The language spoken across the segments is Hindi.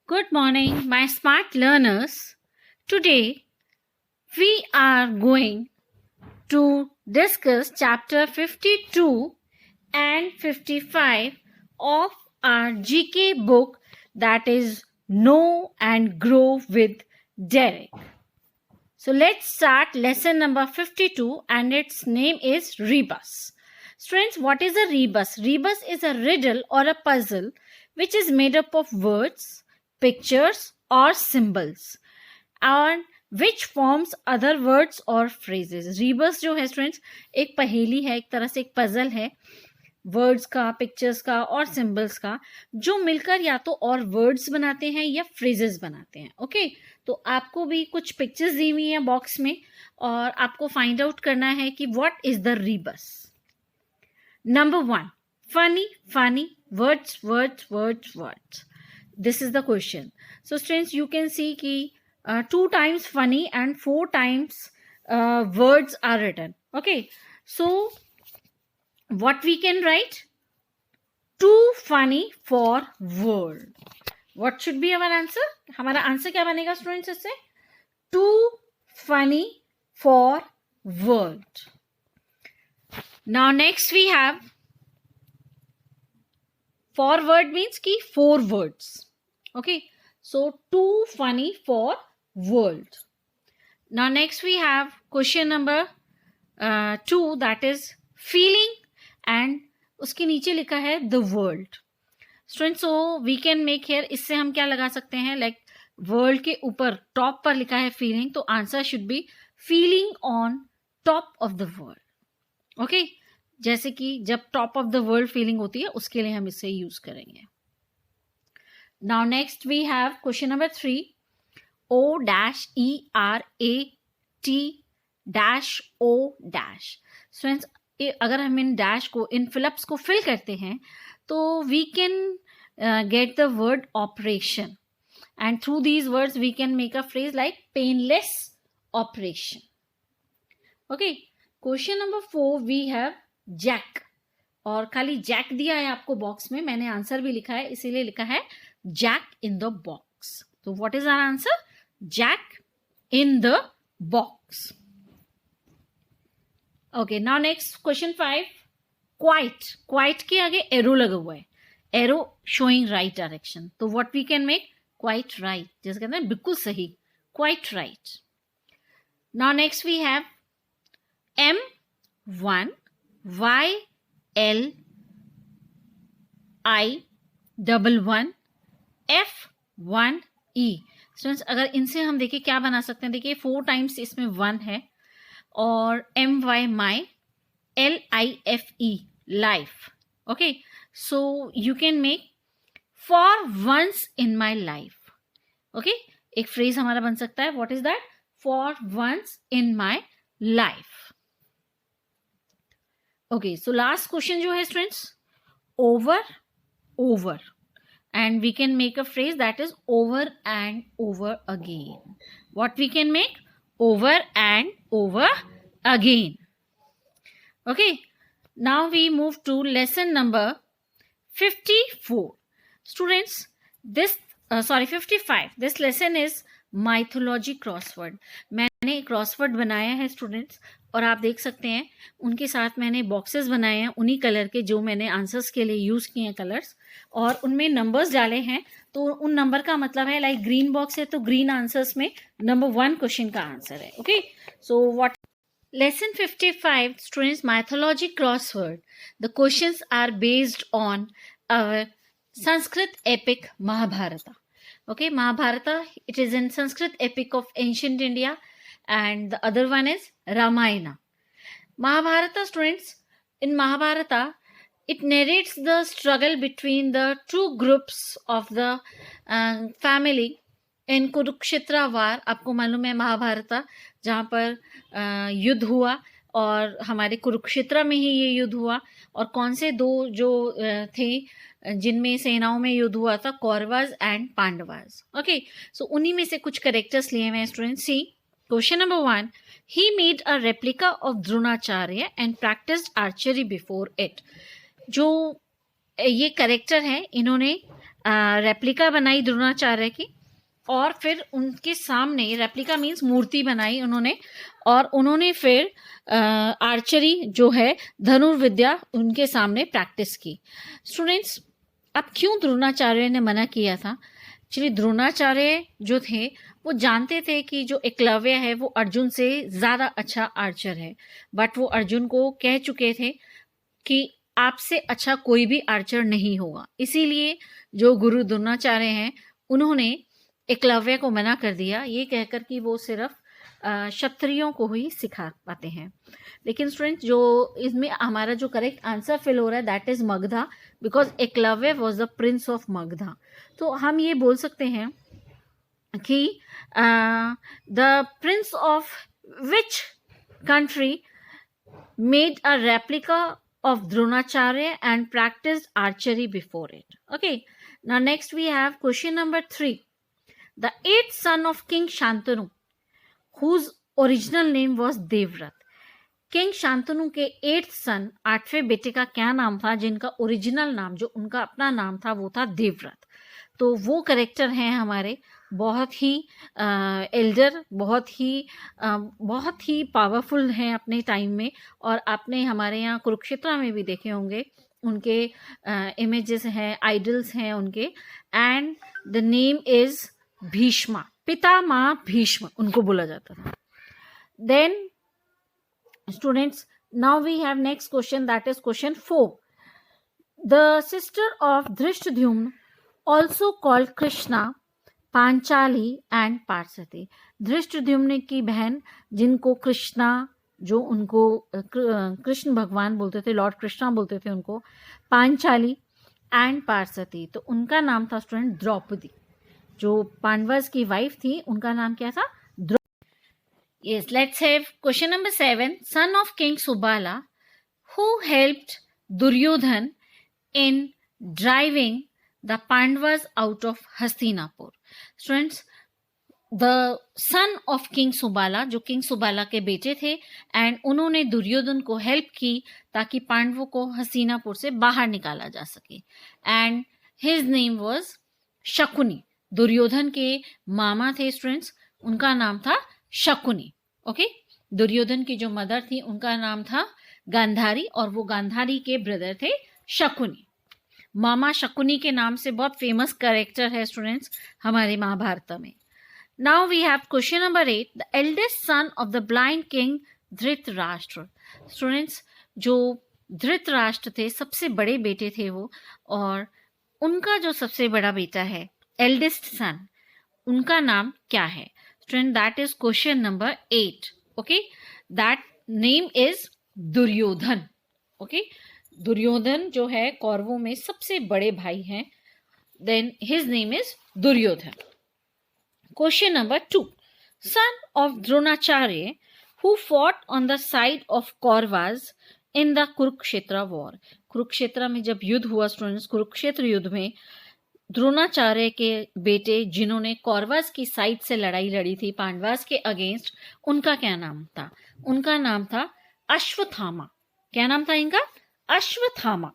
Good morning, my smart learners. Today we are going to discuss chapter 52 and 55 of our GK book, that is Know and Grow with Derek. So let's start lesson number 52, and its name is Rebus. Students, what is a rebus? Rebus is a riddle or a puzzle which is made up of words, pictures or symbols and which forms other words or phrases. rebus जो है स्टूडेंट्स एक पहेली है, एक तरह से एक पजल है वर्ड्स का, पिक्चर्स का और सिंबल्स का, जो मिलकर या तो और वर्ड्स बनाते हैं या फ्रेजेस बनाते हैं. ओके, तो आपको भी कुछ पिक्चर्स दी हुई हैं बॉक्स में और आपको फाइंड आउट करना है कि what is the rebus. Number 1, funny funny words words words words. This is the question. So students, you can see कि 2 times funny and 4 times words are written. Okay, so what we can write? Too funny for word. What should be our answer? हमारा आंसर क्या बनेगा स्टूडेंट्स इससे? Too funny for word. Now next we have for word means कि 4 words. Okay, so too funny for world. Now next we have question number 2, that is feeling, and उसके नीचे लिखा है the world. Students, so we can make here, इससे हम क्या लगा सकते हैं, like world के ऊपर टॉप पर लिखा है feeling, तो answer should be feeling on top of the world. Okay, जैसे कि जब top of the world feeling होती है उसके लिए हम इसे यूज करेंगे. Now next we have question number 3, O-E-R-A-T-O-. Students, अगर हम इन डैश को, इन फिलअप्स को फिल करते हैं तो we can get the word operation, and through these words we can make a phrase like painless operation. Okay, question number 4 we have jack, और खाली जैक दिया है आपको बॉक्स में, मैंने आंसर भी लिखा है इसीलिए लिखा है जैक इन द बॉक्स. तो what is our answer? Jack in the box. Okay, now next question 5, quite. Quite के आगे arrow लगा हुआ है, arrow showing right direction. तो what we can make? Quite right. जैसे कहते हैं बिल्कुल सही, quite right. Now next we have M1 YLI11 F1E. Students, अगर इनसे हम देखें क्या बना सकते हैं, देखिए 4 times इसमें 1 है, और MY my, LIFE life. Okay, so you can make for once in my life. Okay, एक फ्रेज हमारा बन सकता है, what is that? For once in my life. Okay, so last question जो है students, over over, and we can make a phrase that is over and over again. What we can make? Over and over again. Okay, now we move to lesson number 54. Students, this 55. This lesson is mythology crossword. मैंने क्रॉसवर्ड बनाया है स्टूडेंट्स, और आप देख सकते हैं उनके साथ मैंने बॉक्सेस बनाए हैं उन्हीं कलर के जो मैंने आंसर्स के लिए यूज किए हैं कलर्स, और उनमें नंबर्स डाले हैं. तो उन नंबर का मतलब है, लाइक ग्रीन बॉक्स है तो ग्रीन आंसर्स में नंबर 1 क्वेश्चन का आंसर है. Okay, so what lesson 55 students, mythology crossword. The questions are based on our Sanskrit epic Mahabharata. Okay, Mahabharata, it is in Sanskrit epic of ancient India, and the other one is Ramayana. Mahabharata, students, in Mahabharata, it narrates the struggle between the two groups of the family in Kurukshetra war. आपको मालूम है महाभारता जहाँ पर युद्ध हुआ, और हमारे कुरुक्षेत्र में ही ये युद्ध हुआ, और कौन से 2 जो थे जिनमें सेनाओं में युद्ध हुआ था, Kauravas and Pandavas. Okay, so उन्हीं में से कुछ करेक्टर्स लिए हुए हैं student. See question number 1, he made a replica of Dronacharya and practised archery before it. जो ये करेक्टर है, इन्होंने रेप्लिका बनाई द्रोणाचार्य की, और फिर उनके सामने, रेप्लिका मीन्स मूर्ति बनाई उन्होंने, और उन्होंने फिर आर्चरी जो है धनुर्विद्या उनके सामने प्रैक्टिस की। स्टूडेंट्स, अब क्यों द्रोणाचार्य ने मना किया था? एक्चुअली द्रोणाचार्य जो थे वो जानते थे कि जो एकलव्य है वो अर्जुन से ज़्यादा अच्छा आर्चर है, बट वो अर्जुन को कह चुके थे कि आपसे अच्छा कोई भी आर्चर नहीं होगा। इसीलिए जो गुरु द्रोणाचार्य हैं उन्होंने एकलव्य को मना कर दिया, ये कहकर कि वो सिर्फ क्षत्रियों को ही सिखा पाते हैं। लेकिन स्टूडेंट्स, जो इसमें हमारा जो करेक्ट आंसर फिल हो रहा है that is Magadha, because Eklavya was the Prince of Magadha. तो हम ये बोल सकते हैं कि the Prince of which country made a replica of Dronacharya and practiced archery before it. Okay, now next we have question number 3. The eighth son of King Shantanu, whose original name was Devrat. King Shantanu के 8th सन, 8वें बेटे का क्या नाम था, जिनका ओरिजिनल नाम, जो उनका अपना नाम था, वो था देवव्रत। तो वो करेक्टर हैं हमारे, बहुत ही एल्डर, बहुत ही पावरफुल हैं अपने टाइम में, और आपने हमारे यहाँ कुरुक्षेत्र में भी देखे होंगे उनके इमेजेस हैं, आइडल्स हैं उनके। And the name is Bhishma, पितामह भीष्म उनको बोला जाता था। Then students, now we have next question, that is question 4. The sister of Drishtadhyumna, also called Krishna, Panchali and Parvati. Dhrishtadyumna की बहन जिनको कृष्णा, जो उनको कृष्ण भगवान बोलते थे, लॉर्ड कृष्णा बोलते थे उनको, पांचाली एंड पार्वती, तो उनका नाम था स्टूडेंट द्रौपदी। जो पांडवस की वाइफ थी उनका नाम क्या था? Draupadi. Yes, let's have question number 7. Son of king Subala, who helped Duryodhan in driving the Pandavas out of Hastinapur. Students, the son of King Subala, जो किंग सुबाला के बेटे थे, एंड उन्होंने दुर्योधन को हेल्प की ताकि पांडवों को हस्तिनापुर से बाहर निकाला जा सके। And his name was Shakuni. Duryodhan के मामा थे स्टूडेंट्स, उनका नाम था शकुनी। ओके, दुर्योधन की जो मदर थी उनका नाम था गांधारी, और वो गांधारी के ब्रदर थे शकुनी। मामा शकुनी के नाम से बहुत फेमस कैरेक्टर है स्टूडेंट्स हमारे महाभारत में। Now we have question number 8. The eldest son of the blind king Dhritarashtra. Students, जो धृतराष्ट्र थे सबसे बड़े बेटे थे वो, और उनका जो सबसे बड़ा बेटा है, एल्डेस्ट सन, उनका नाम क्या है? Student, that is question number 8. Okay, that name is Duryodhan. Okay, Duryodhan जो है कौरवों में सबसे बड़े भाई हैं, then his name is Duryodhan. Question number 2. Son of Dronacharya, who fought on the side of Kauravas in the Kurukshetra war. Kurukshetra में जब युद्ध हुआ स्टूडेंट्स, कुरुक्षेत्र युद्ध में द्रोणाचार्य के बेटे जिन्होंने कौरवास की साइड से लड़ाई लड़ी थी पांडवास के अगेंस्ट, उनका क्या नाम था? उनका नाम था अश्वत्थामा। क्या नाम था इनका? Ashwathama.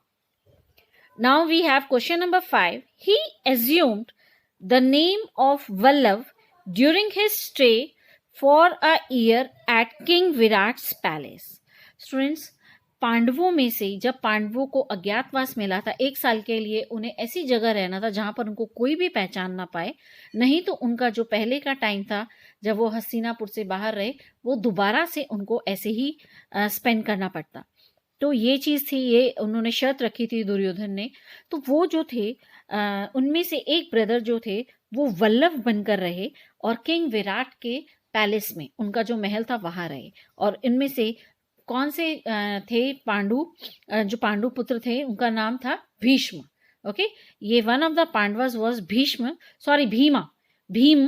Now we have question number 5. He assumed the name of Vallabh during his stay for a year at King Virat's palace. Students, पांडवों में से जब पांडवों को अज्ञातवास मिला था, 1 साल के लिए उन्हें ऐसी जगह रहना था जहां पर उनको कोई भी पहचान ना पाए, नहीं तो उनका जो पहले का टाइम था जब वो हस्तिनापुर से बाहर रहे, वो दोबारा से उनको ऐसे ही स्पेंड करना पड़ता। तो ये चीज़ थी, ये उन्होंने शर्त रखी थी दुर्योधन ने। तो वो जो थे उनमें से एक ब्रदर जो थे वो वल्लभ बनकर रहे, और किंग विराट के पैलेस में, उनका जो महल था वहाँ रहे। और इनमें से कौन से थे पांडु, जो पांडु पुत्र थे उनका नाम था भीष्म। ओके, ये one of the Pandavas was Bhim.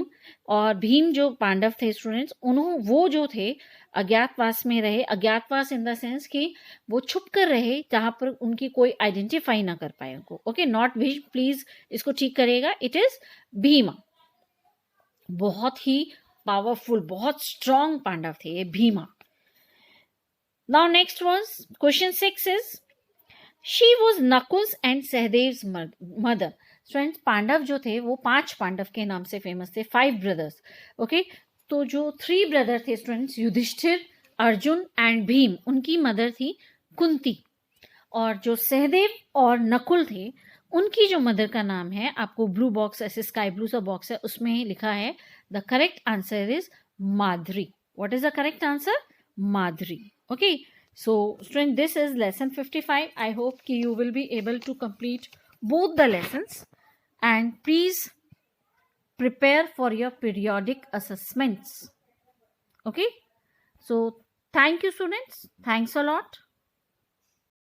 और भीम जो पांडव थे स्टूडेंट्स, वो जो थे अज्ञातवास में रहे। अज्ञातवास इन द सेंस कि वो छुप कर रहे जहां पर उनकी कोई आइडेंटिफाई ना कर पाए उनको। ओके, नॉट भीष्म, प्लीज इसको ठीक करिएगा, इट इज भीमा। बहुत ही पावरफुल, बहुत स्ट्रॉन्ग पांडव थे ये Bhima. Now next was question 6 is she was Nakul's and Sahadev's mother. Students Pandava जो थे वो 5 पांडव के नाम से फेमस थे, 5 ब्रदर्स. ओके, तो जो 3 ब्रदर थे स्टूडेंट्स, युधिष्ठिर, अर्जुन एंड भीम, उनकी मदर थी कुंती. और जो सहदेव और नकुल थे उनकी जो मदर का नाम है, आपको ब्लू बॉक्स, ऐसे स्काई ब्लू सा बॉक्स है, उसमें लिखा है the correct answer is Madhuri. What is the correct answer? Madhuri. Okay, so student, this is lesson 55. I hope ki you will be able to complete both the lessons, and please prepare for your periodic assessments. Okay, so thank you students, thanks a lot.